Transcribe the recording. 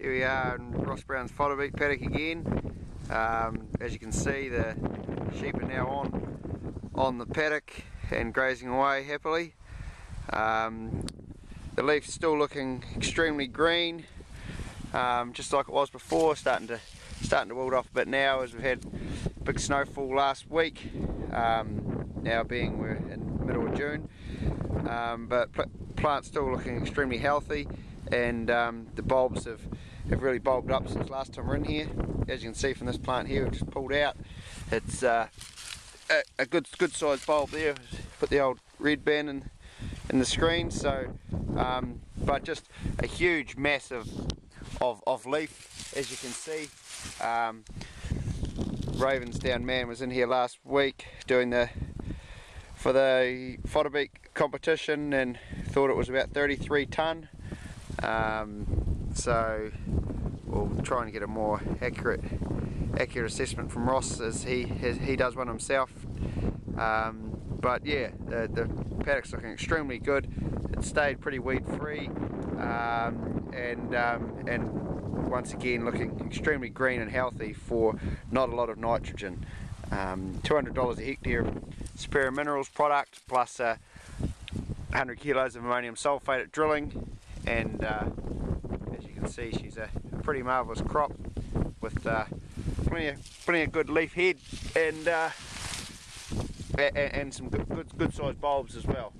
Here we are in Ross Brown's fodder beet paddock again. As you can see, the sheep are now on the paddock and grazing away happily. The leaf's still looking extremely green, just like it was before, starting to wilt off a bit now as we've had big snowfall last week. Now being we're in the middle of June, but plant's still looking extremely healthy, and the bulbs have really bulbed up since last time we're in here. As you can see from this plant here, we've just pulled out. It's a good sized bulb there. Put the old red band in the screen. So, but just a huge mass of leaf, as you can see. Ravensdown man was in here last week doing for the fodder beet competition and thought it was about 33 tonne. So we'll try and get a more accurate assessment from Ross as he does one himself. But yeah, the paddock's looking extremely good. It stayed pretty weed free, and once again looking extremely green and healthy for not a lot of nitrogen. $200 a hectare Superior Minerals product plus 100 kilos of ammonium sulfate at drilling, and as you can see, she's a pretty marvellous crop with plenty of good leaf head and some good sized bulbs as well.